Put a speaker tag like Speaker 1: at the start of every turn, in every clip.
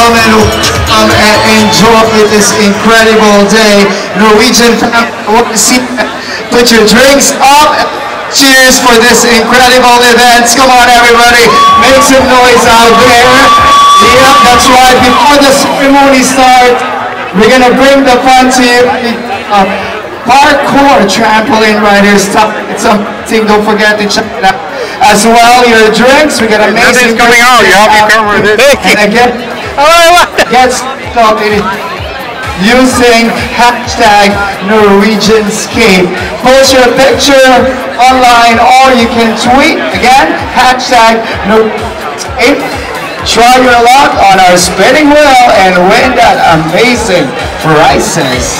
Speaker 1: gentlemen who come and enjoy this incredible day. Norwegian family, I want to see you put your drinks up. Cheers for this incredible event. Come on, everybody. Make some noise out there. Yeah, that's right. Before the ceremony starts, we're going to bring the fun to you. Parkour trampoline riders. It's something, don't forget to check it out. As well, your drinks. We got amazing
Speaker 2: coming out. You have to cover this.
Speaker 1: And again, get started using hashtag NorwegianScape. Post your picture online or you can tweet. Again, hashtag NorwegianScape. Try your luck on our spinning wheel and win that amazing prizes.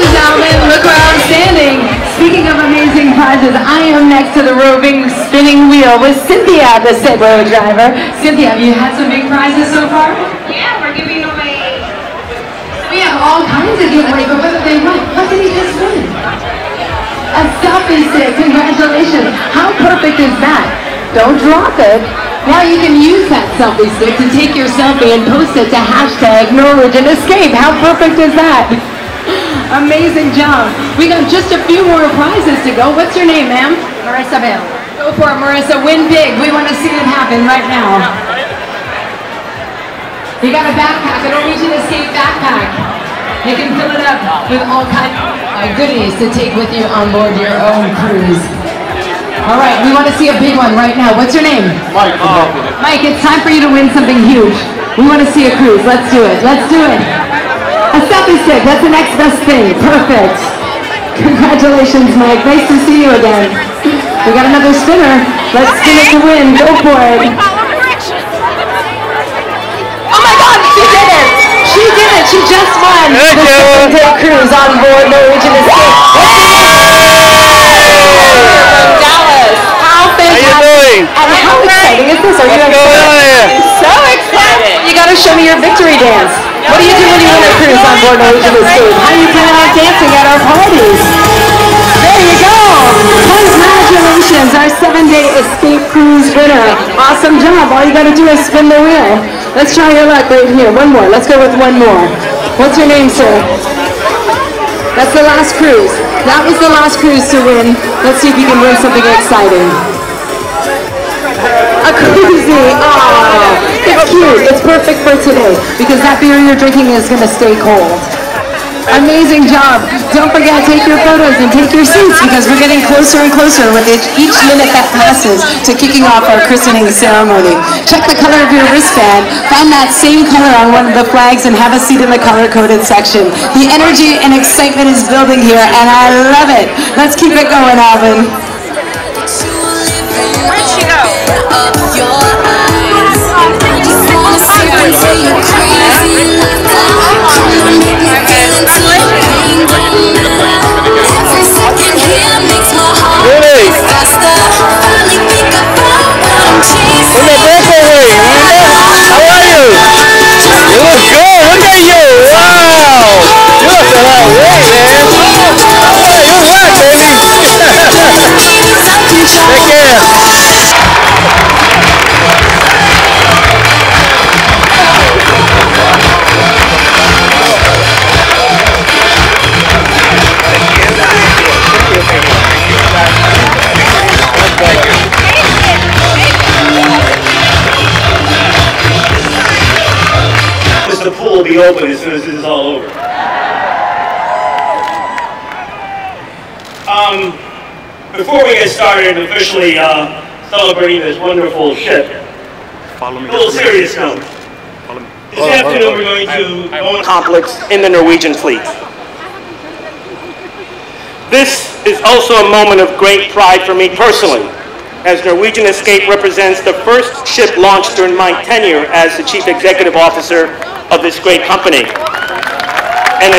Speaker 3: Gentlemen, look where I'm standing. Speaking of amazing prizes, I am next to the roving spinning wheel with Cynthia, the Segway driver. Cynthia, have you had some big prizes so far?
Speaker 4: Yeah, we're giving away.
Speaker 3: We have all kinds of giveaways, but what did they win? What did he just win? A selfie stick. Congratulations. How perfect is that? Don't drop it. Now you can use that selfie stick to take your selfie and post it to hashtag NorwegianEscape. How perfect is that? Amazing job. We got just a few more prizes to go. What's your name, ma'am?
Speaker 4: Marissa Bell.
Speaker 3: Go for it, Marissa. Win big. We want to see it happen right now. You got a backpack, a NorwegianEscape backpack. You can fill it up with all kinds of goodies to take with you on board your own cruise. All right, we want to see a big one right now. What's your name?
Speaker 2: Mike.
Speaker 3: Mike, it's time for you to win something huge. We want to see a cruise. Let's do it. Let's do it. A selfie stick, that's the next best thing. Perfect. Congratulations, Mike. Nice to see you again. We got another spinner. Let's spin it to win. Go for it. Oh my God, she did it. She did it. She just won the 7-day cruise on board NorwegianEscape. From Dallas. How fantastic. And how exciting is this? Are you excited? So excited. You got to show me your victory dance. What do you do when you win a cruise on board NorwegianEscape? How do you plan on dancing at our parties? There you go! Congratulations, our 7-day escape cruise winner. Awesome job. All you got to do is spin the wheel. Let's try your luck right here. One more. Let's go with one more. What's your name, sir? That's the last cruise. That was the last cruise to win. Let's see if you can win something exciting. A koozie. Oh, it's cute. It's perfect for today because that beer you're drinking is going to stay cold. Amazing job. Don't forget, take your photos and take your seats because we're getting closer and closer with each minute that passes to kicking off our christening ceremony. Check the color of your wristband. Find that same color on one of the flags and have a seat in the color-coded section. The energy and excitement is building here and I love it. Let's keep it going, Alvin.
Speaker 4: Where'd she go?
Speaker 5: The pool will be open as soon as this is all over. Before we get started officially celebrating this wonderful ship, a little serious note. This afternoon we're going to go on complex in the Norwegian fleet. This is also a moment of great pride for me personally, as NorwegianEscape represents the first ship launched during my tenure as the Chief Executive Officer of this great company. And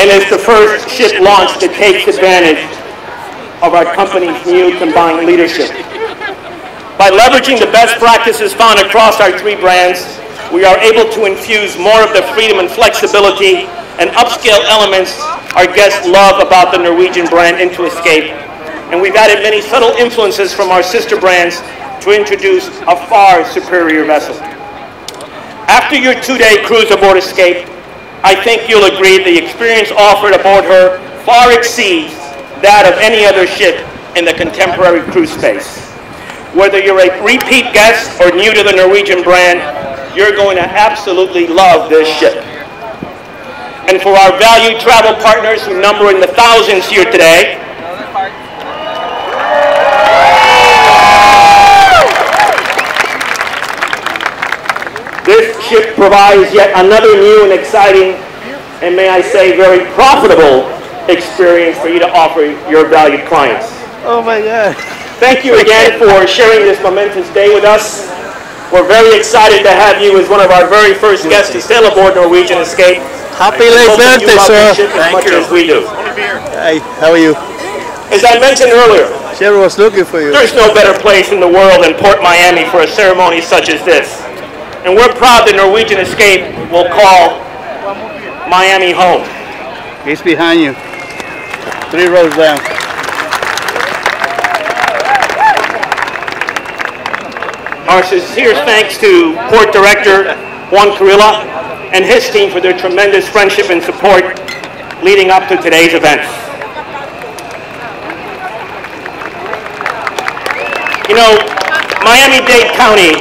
Speaker 5: it's the first ship launched that takes advantage of our company's new combined leadership. By leveraging the best practices found across our three brands, we are able to infuse more of the freedom and flexibility and upscale elements our guests love about the Norwegian brand into Escape, and we've added many subtle influences from our sister brands to introduce a far superior vessel. After your 2-day cruise aboard Escape, I think you'll agree the experience offered aboard her far exceeds that of any other ship in the contemporary cruise space. Whether you're a repeat guest or new to the Norwegian brand, you're going to absolutely love this ship. And for our valued travel partners who number in the thousands here today, this ship provides yet another new and exciting, and may I say very profitable experience for you to offer your valued clients.
Speaker 2: Oh my God.
Speaker 5: Thank you again for sharing this momentous day with us. We're very excited to have you as one of our very first guests to sail aboard Norwegian Escape.
Speaker 2: Happy late birthday, sir.
Speaker 5: As much as we do.
Speaker 2: Hey, how are you?
Speaker 5: As I mentioned earlier,
Speaker 2: Cheryl was looking for you.
Speaker 5: there's no better place in the world than Port Miami for a ceremony such as this. And we're proud that Norwegian Escape will call Miami home.
Speaker 2: He's behind you. 3 rows down.
Speaker 5: Our sincere thanks to Port Director Juan Carrilla and his team for their tremendous friendship and support leading up to today's event. You know, Miami-Dade County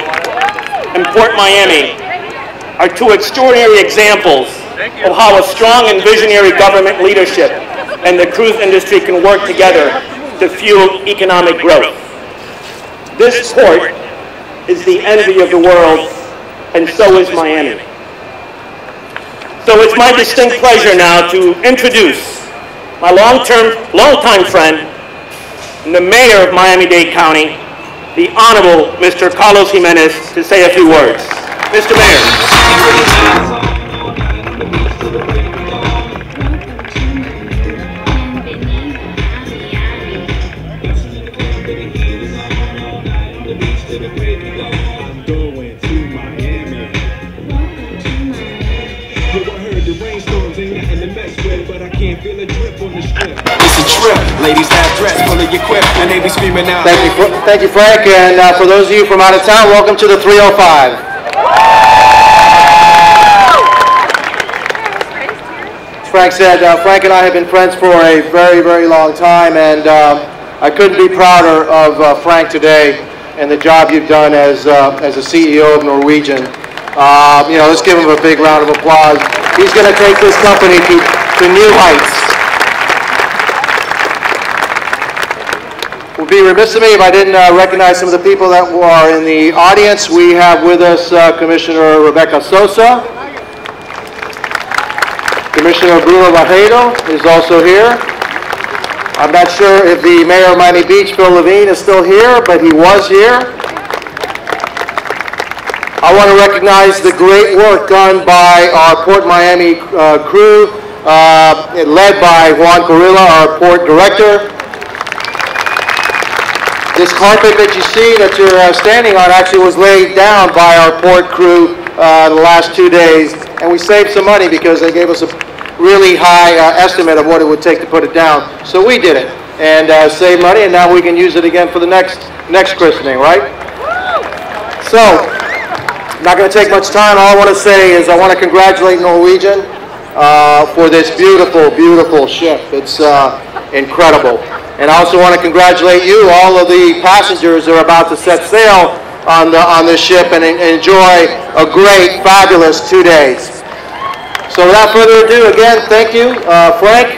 Speaker 5: and Port Miami are 2 extraordinary examples of how a strong and visionary government leadership and the cruise industry can work together to fuel economic growth. This port is the envy of the world, and so is Miami. So it's my distinct pleasure now to introduce my longtime friend, and the mayor of Miami-Dade County, the Honorable Mr. Carlos Jimenez, to say a few words. Mr. Mayor.
Speaker 6: Ladies have dress full of your quip and they be screaming out.
Speaker 1: Thank you, Frank. And for those of you from out of town, welcome to the 305. As Frank said, Frank and I have been friends for a very, very long time, and I couldn't be prouder of Frank today and the job you've done as a CEO of Norwegian. You know, let's give him a big round of applause. He's going to take this company to new heights. It would be remiss of me if I didn't recognize some of the people that are in the audience. We have with us Commissioner Rebecca Sosa. Commissioner Bruno Barredo is also here. I'm not sure if the Mayor of Miami Beach, Phil Levine, is still here, but he was here. I want to recognize the great work done by our Port Miami crew, led by Juan Carrilla, our Port Director. This carpet that you see, that you're standing on, actually was laid down by our port crew the last 2 days, and we saved some money because they gave us a really high estimate of what it would take to put it down. So we did it and saved money, and now we can use it again for the next christening, right? So, I'm not going to take much time. All I want to say is I want to congratulate Norwegian for this beautiful, beautiful ship. It's incredible. And I also want to congratulate you, all of the passengers who are about to set sail on this ship and enjoy a great, fabulous 2 days. So without further ado, again, thank you, Frank.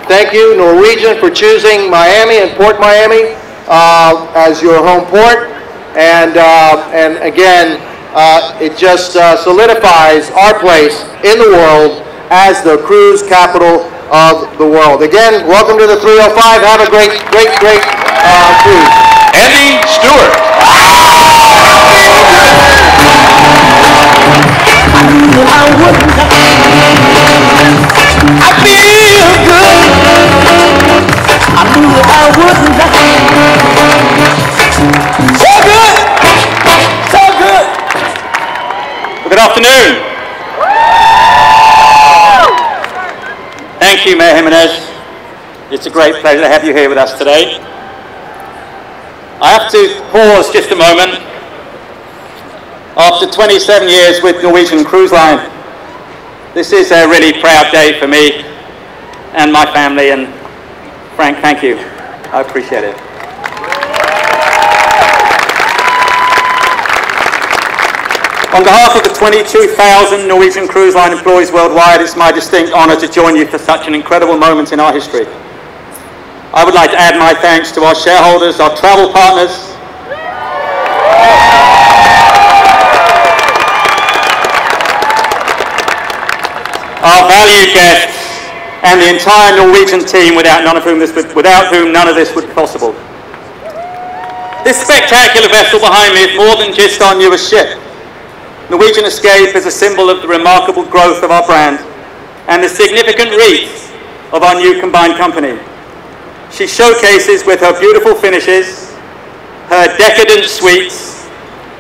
Speaker 1: Thank you, Norwegian, for choosing Miami and Port Miami as your home port. And again, it just solidifies our place in the world as the cruise capital of the world. Again, welcome to the 305. Have a great cruise.
Speaker 6: Andy Stuart.
Speaker 7: I feel good. I knew that I wouldn't so good. So good.
Speaker 8: Good afternoon. Thank you, Mayor Jimenez. It's a great pleasure to have you here with us today. I have to pause just a moment. After 27 years with Norwegian Cruise Line, this is a really proud day for me and my family, and Frank, thank you. I appreciate it. On behalf of the 22,000 Norwegian Cruise Line employees worldwide, it's my distinct honour to join you for such an incredible moment in our history. I would like to add my thanks to our shareholders, our travel partners, our valued guests, and the entire Norwegian team without whom none of this would be possible. This spectacular vessel behind me is more than just our newest ship. Norwegian Escape is a symbol of the remarkable growth of our brand and the significant reach of our new combined company. She showcases with her beautiful finishes, her decadent suites,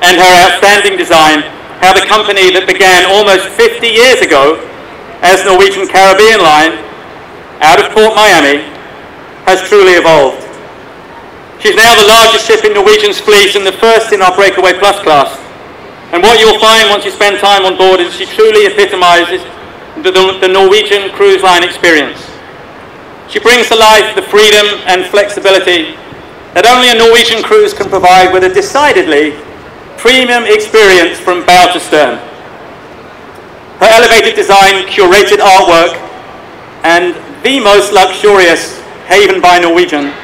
Speaker 8: and her outstanding design how the company that began almost 50 years ago as Norwegian Caribbean Line out of Port Miami has truly evolved. She's now the largest ship in Norwegian's fleet and the first in our Breakaway Plus class. And what you'll find once you spend time on board is she truly epitomizes the Norwegian Cruise Line experience. She brings to life the freedom and flexibility that only a Norwegian cruise can provide, with a decidedly premium experience from bow to stern. Her elevated design, curated artwork, and the most luxurious Haven by Norwegian,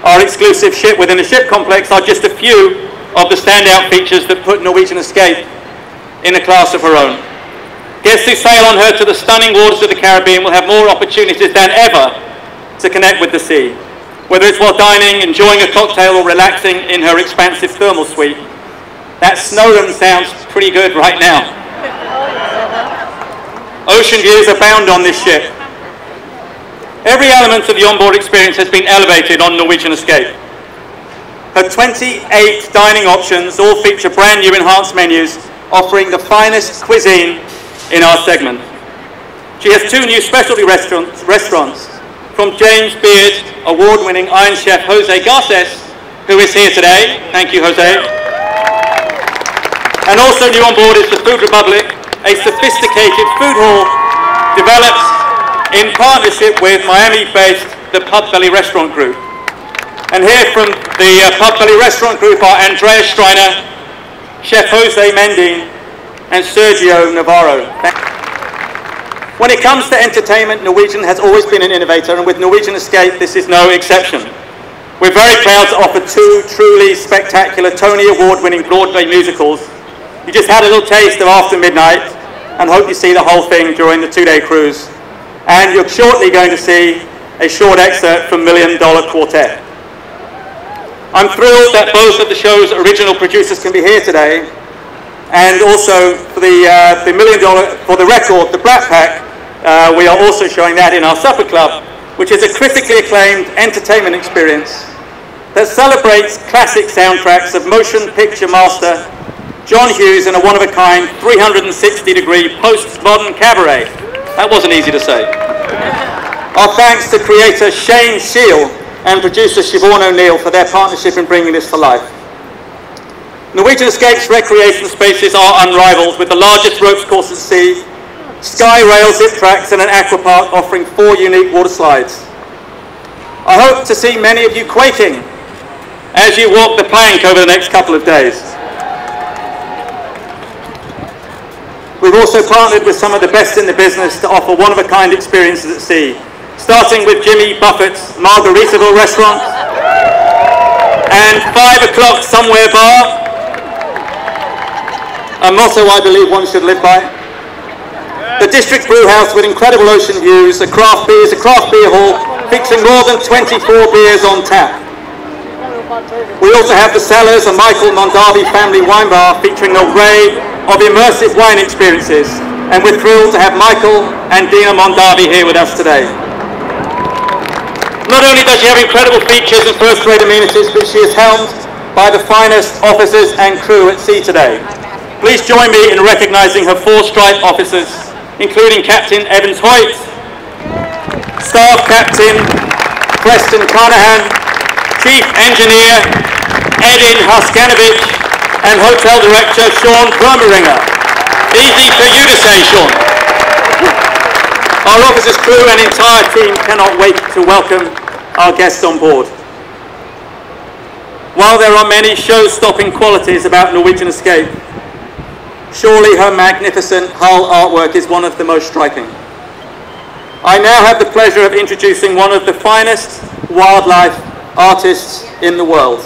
Speaker 8: our exclusive ship within a ship complex, are just a few of the standout features that put Norwegian Escape in a class of her own. Guests who sail on her to the stunning waters of the Caribbean will have more opportunities than ever to connect with the sea, whether it's while dining, enjoying a cocktail, or relaxing in her expansive thermal suite. That Snowdon sounds pretty good right now. Ocean views abound on this ship. Every element of the onboard experience has been elevated on Norwegian Escape. Her 28 dining options all feature brand new enhanced menus offering the finest cuisine in our segment. She has 2 new specialty restaurants from James Beard award-winning Iron Chef Jose Garces, who is here today. Thank you, Jose. And also new on board is the Food Republic, a sophisticated food hall developed in partnership with Miami-based the Pub-Belly Restaurant Group. And here from the Pub-Belly Restaurant Group are Andrea Striner, Chef Jose Mendin, and Sergio Navarro. When it comes to entertainment, Norwegian has always been an innovator, and with Norwegian Escape, this is no exception. We're very proud to offer 2 truly spectacular Tony Award-winning Broadway musicals. You just had a little taste of After Midnight, and hope you see the whole thing during the 2-day cruise. And you're shortly going to see a short excerpt from $1 Million Quartet. I'm thrilled that both of the show's original producers can be here today, and also for the $1 Million, for the record, the Brat Pack, we are also showing that in our Supper Club, which is a critically acclaimed entertainment experience that celebrates classic soundtracks of motion picture master John Hughes in a one-of-a-kind 360-degree postmodern cabaret. That wasn't easy to say. Our thanks to creator Shane Shield and producer Siobhan O'Neill for their partnership in bringing this to life. Norwegian Escape's recreation spaces are unrivaled, with the largest ropes course at sea, sky rail zip tracks, and an aqua park offering 4 unique water slides. I hope to see many of you quaking as you walk the plank over the next couple of days. We've also partnered with some of the best in the business to offer one-of-a-kind experiences at sea, starting with Jimmy Buffett's Margaritaville restaurant and 5 o'clock somewhere bar, a motto I believe one should live by. The District Brew House with incredible ocean views, a craft beer hall featuring more than 24 beers on tap. We also have the Cellars, a Michael Mondavi family wine bar featuring an array of immersive wine experiences, and we're thrilled to have Michael and Dina Mondavi here with us today. Not only does she have incredible features and first-rate amenities, but she is helmed by the finest officers and crew at sea today. Please join me in recognizing her 4-stripe officers, including Captain Evans Hoyt, Staff Captain Preston Carnahan, Chief Engineer Edin Haskanovich, and Hotel Director Sean Permeringer. Easy for you to say, Sean. Our officers, crew and entire team cannot wait to welcome our guests on board. While there are many show-stopping qualities about Norwegian Escape, surely her magnificent hull artwork is one of the most striking. I now have the pleasure of introducing one of the finest wildlife artists in the world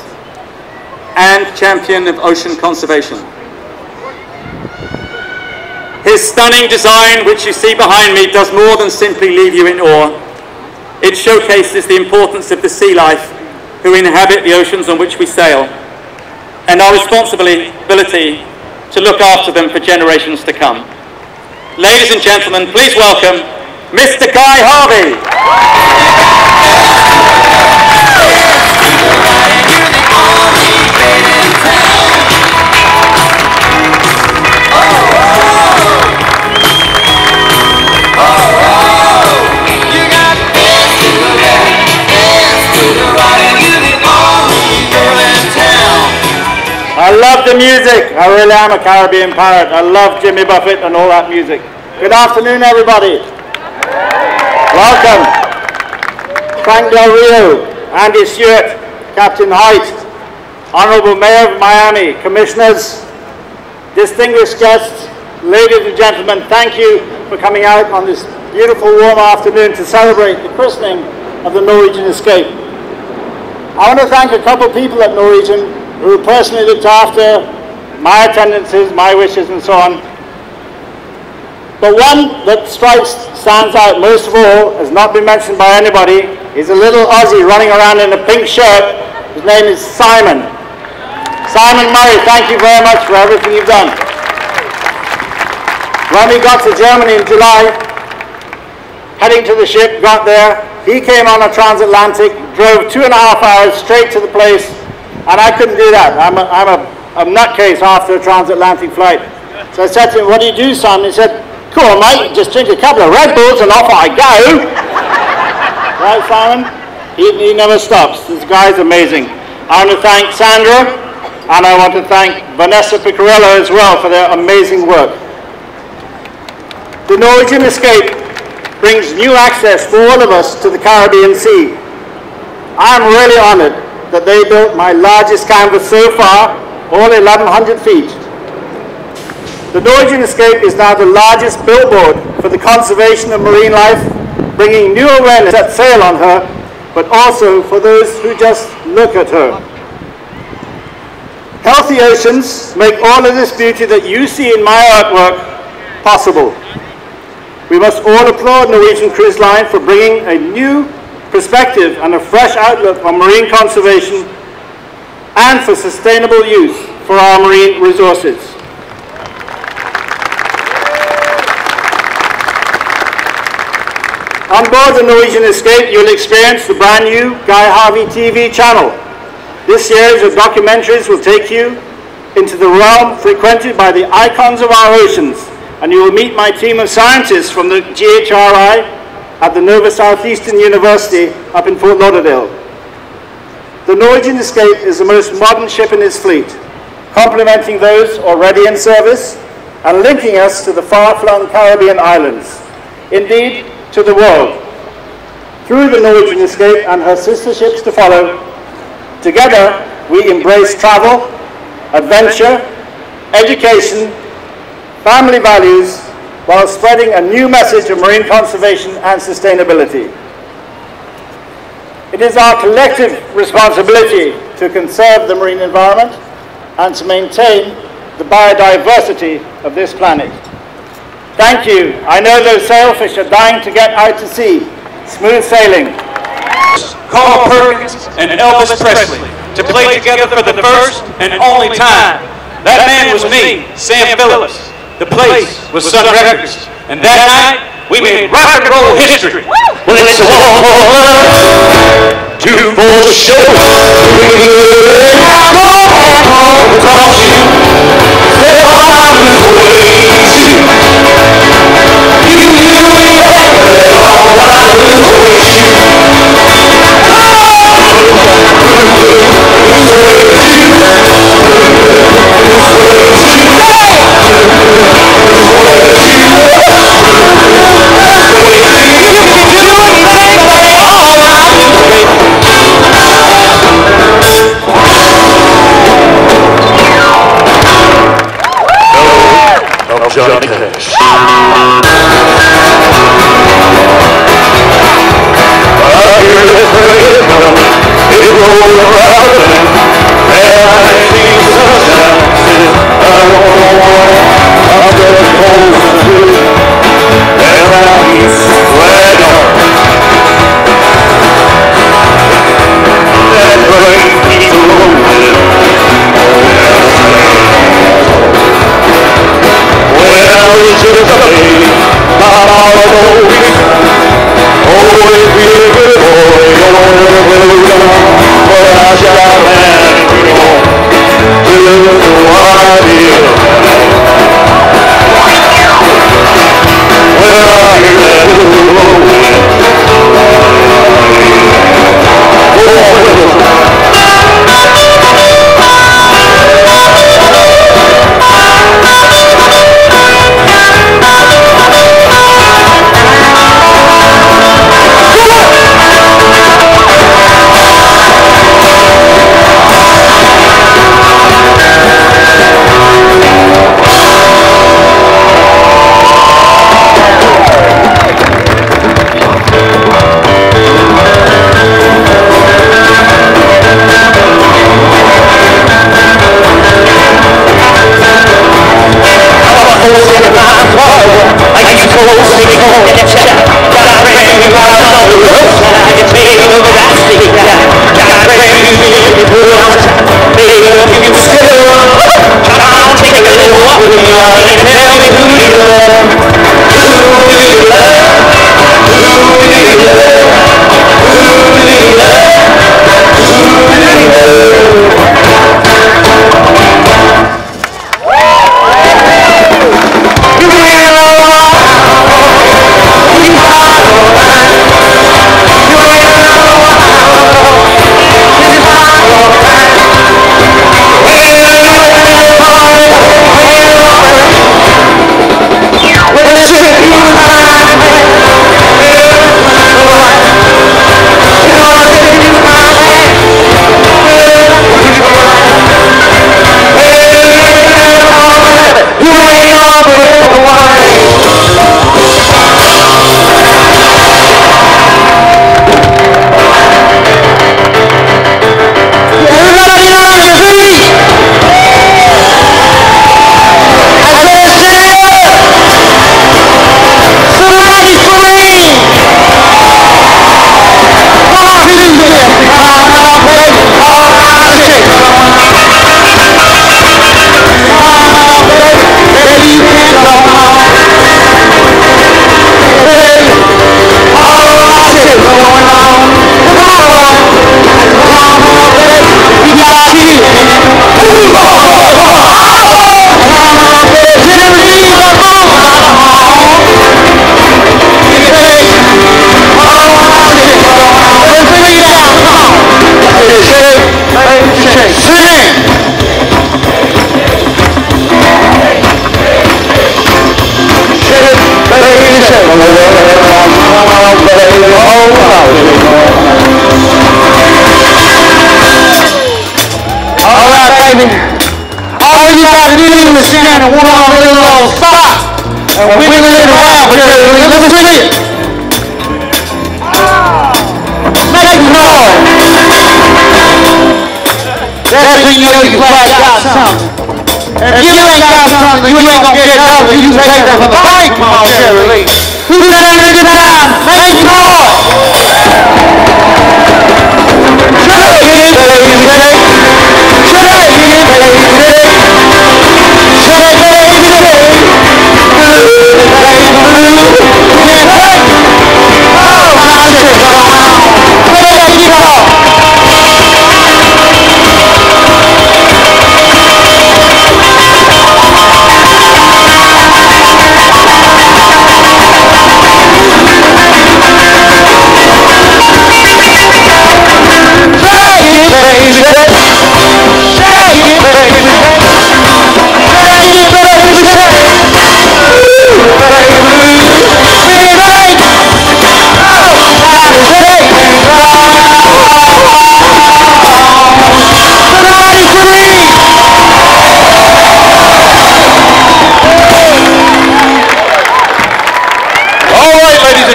Speaker 8: and champion of ocean conservation. His stunning design, which you see behind me, does more than simply leave you in awe. It showcases the importance of the sea life who inhabit the oceans on which we sail, and our responsibility to look after them for generations to come. Ladies and gentlemen, please welcome Mr. Guy Harvey. I love the music. I really am a Caribbean pirate. I love Jimmy Buffett and all that music. Good afternoon, everybody. Welcome. Frank Del Rio, Andy Stuart, Captain Height, Honorable Mayor of Miami, Commissioners, distinguished guests, ladies and gentlemen, thank you for coming out on this beautiful warm afternoon to celebrate the christening of the Norwegian Escape. I want to thank a couple of people at Norwegian who personally looked after my attendances, my wishes and so on. But one that stands out most of all, has not been mentioned by anybody, is a little Aussie running around in a pink shirt. His name is Simon. Simon Murray, thank you very much for everything you've done. When we got to Germany in July, heading to the ship, got there, he came on a transatlantic, drove 2.5 hours straight to the place, and I couldn't do that. I'm a nutcase after a transatlantic flight. So I said to him, what do you do, Simon? He said, cool, mate, just drink a couple of Red Bulls and off I go. Right, Simon? He never stops. This guy's amazing. I want to thank Sandra, and I want to thank Vanessa Picarello as well for their amazing work. The Norwegian Escape brings new access for all of us to the Caribbean Sea. I'm really honored that they built my largest canvas so far, all 1,100 feet. The Norwegian Escape is now the largest billboard for the conservation of marine life, bringing new awareness that sail on her, but also for those who just look at her. Healthy oceans make all of this beauty that you see in my artwork possible. We must all applaud Norwegian Cruise Line for bringing a new perspective and a fresh outlook on marine conservation and for sustainable use for our marine resources. On board the Norwegian Escape, you'll experience the brand new Guy Harvey TV channel. This series of documentaries will take you into the realm frequented by the icons of our oceans, and you will meet my team of scientists from the GHRI at the Nova Southeastern University up in Fort Lauderdale. The Norwegian Escape is the most modern ship in its fleet, complementing those already in service and linking us to the far-flung Caribbean islands, indeed to the world. Through the Norwegian Escape and her sister ships to follow, together we embrace travel, adventure, education, family values, while spreading a new message of marine conservation and sustainability. It is our collective responsibility to conserve the marine environment and to maintain the biodiversity of this planet. Thank you. I know those sailfish are dying to get out to sea. Smooth sailing.
Speaker 9: Carl Perkins and Elvis Presley to play together for the first and only time. That man was me, Sam Phillips. The place was Sun Records. And that night, we made rock and roll history.
Speaker 7: Well, it's all due for the show. You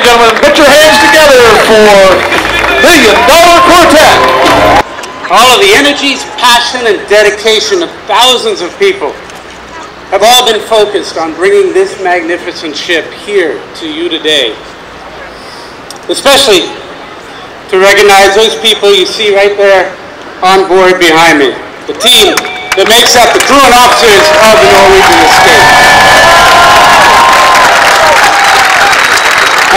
Speaker 10: Gentlemen, put your hands together for $1 Million Quartet.
Speaker 8: All of the energies, passion, and dedication of thousands of people have all been focused on bringing this magnificent ship here to you today. Especially to recognize those people you see right there on board behind me. The team that makes up the crew and officers of the Norwegian Escape.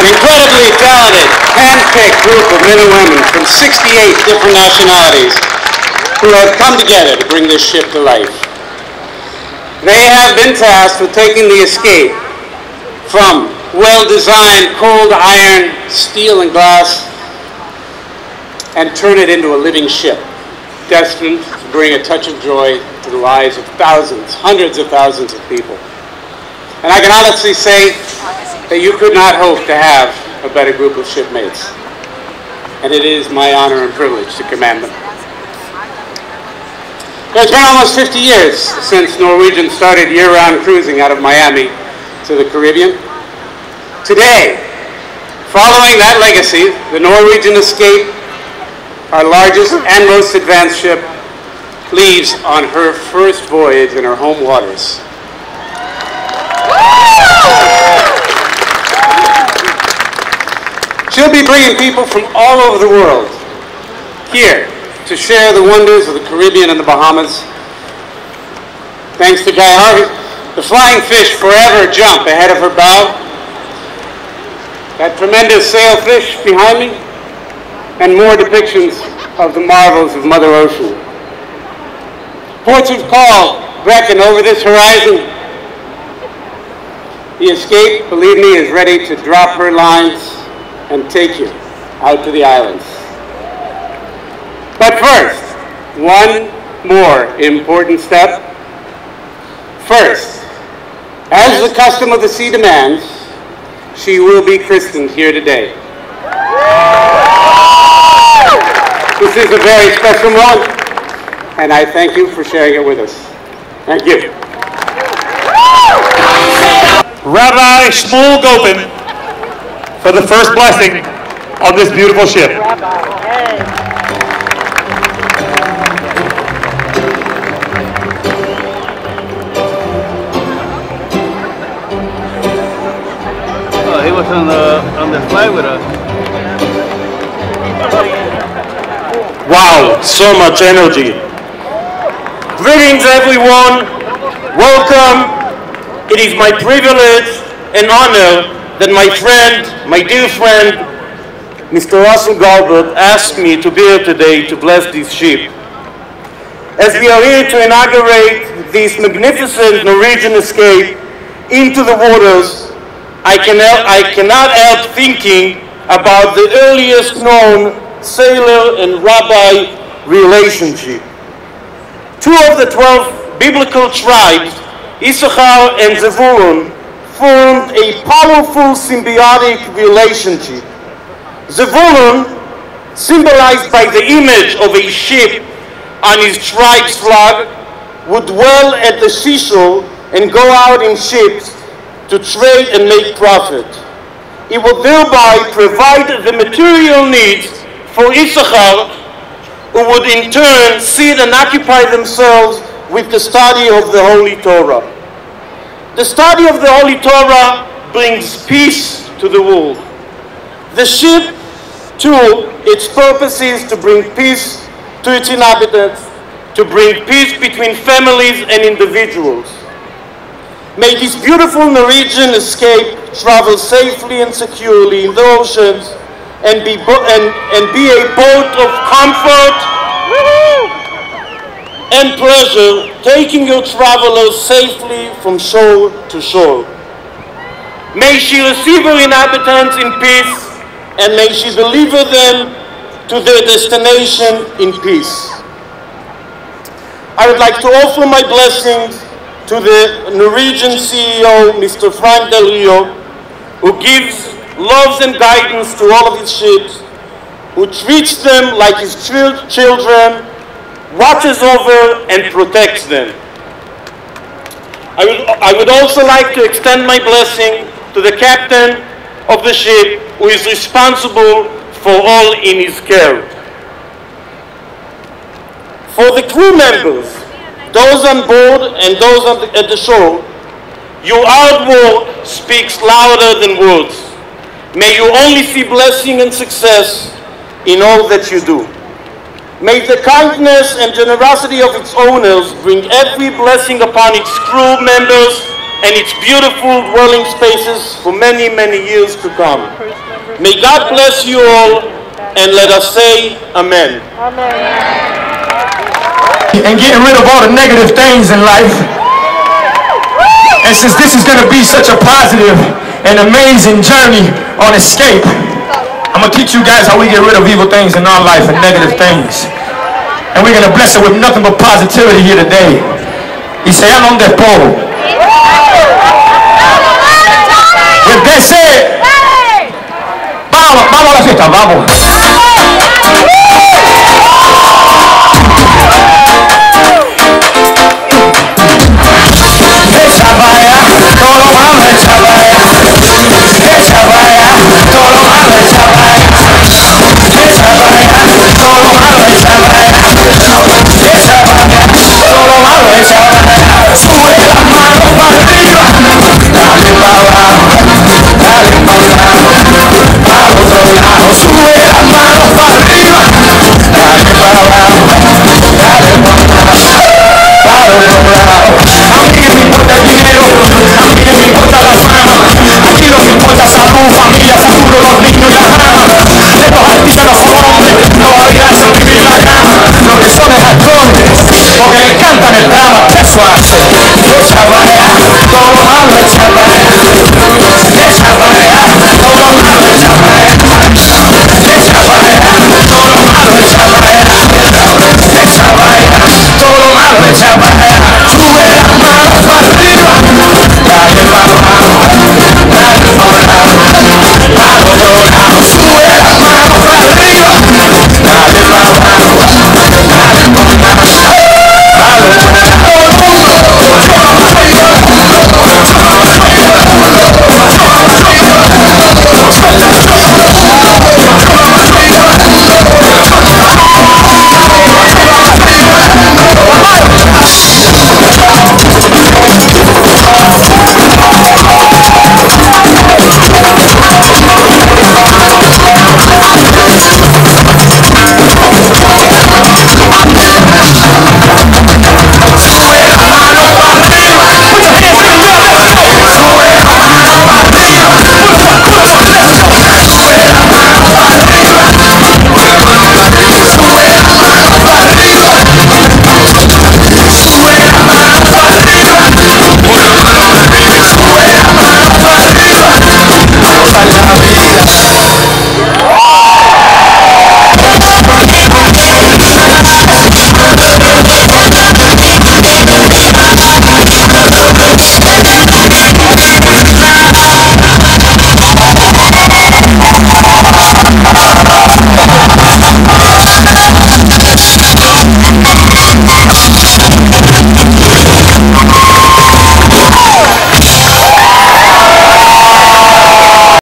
Speaker 8: An incredibly talented, hand-picked group of men and women from 68 different nationalities who have come together to bring this ship to life. They have been tasked with taking the Escape from well-designed cold iron, steel, and glass and turn it into a living ship, destined to bring a touch of joy to the lives of thousands, hundreds of thousands of people. And I can honestly say that you could not hope to have a better group of shipmates. And it is my honor and privilege to command them. It's been almost 50 years since Norwegian started year-round cruising out of Miami to the Caribbean. Today, following that legacy, the Norwegian Escape, our largest and most advanced ship, leaves on her first voyage in her home waters.
Speaker 11: She'll be bringing people from all over the world here to share the wonders of the Caribbean and the Bahamas. Thanks to Guy Harvey, the flying fish forever jump ahead of her bow. That tremendous sailfish behind me, and more depictions of the marvels of Mother Ocean. Ports of call beckon over this horizon. The Escape, believe me, is ready to drop her lines and take you out to the islands. But first, one more important step. First, as the custom of the sea demands, she will be christened here today. This is a very special moment, and I thank you for sharing it with us. Thank you.
Speaker 12: Rabbi Shmuel Gopin for the first blessing on this beautiful ship.
Speaker 2: Oh, he was on the flight with us.
Speaker 5: Wow, so much energy. Greetings, everyone. Welcome. It is my privilege and honor that my friend, my dear friend, Mr. Russell Galbert, asked me to be here today to bless this ship. As we are here to inaugurate this magnificent Norwegian escape into the waters, I cannot help thinking about the earliest known sailor and rabbi relationship. Two of the 12 biblical tribes, Issachar and Zevulun, formed a powerful symbiotic relationship. Zevulun, symbolized by the image of a ship on his tribe's flag, would dwell at the seashore and go out in ships to trade and make profit. He would thereby provide the material needs for Issachar, who would in turn sit and occupy themselves with the study of the Holy Torah. The study of the Holy Torah brings peace to the world. The ship, too, its purpose is to bring peace to its inhabitants, to bring peace between families and individuals. May this beautiful Norwegian escape travel safely and securely in the oceans and be a boat of comfort and pleasure, taking your travelers safely from shore to shore. May she receive her inhabitants in peace, and may she deliver them to their destination in peace. I would like to offer my blessings to the Norwegian CEO, Mr. Frank Del Rio, who gives loves and guidance to all of his ships, who treats them like his children, watches over and protects them. I would also like to extend my blessing to the captain of the ship, who is responsible for all in his care. For the crew members, those on board and those at the shore, your hard work speaks louder than words. May you only see blessing and success in all that you do. May the kindness and generosity of its owners bring every blessing upon its crew members and its beautiful dwelling spaces for many, many years to come. May God bless you all, and let us say Amen.
Speaker 1: And getting rid of all the negative things in life. And since this is going to be such a positive and amazing journey on escape, I'm going to teach you guys how we get rid of evil things in our life and negative things. And we're going to bless it with nothing but positivity here today. Y se llama un despojo. With that said, vamos a la fiesta, vamos. Dale para abajo, dale para abajo, vamos a come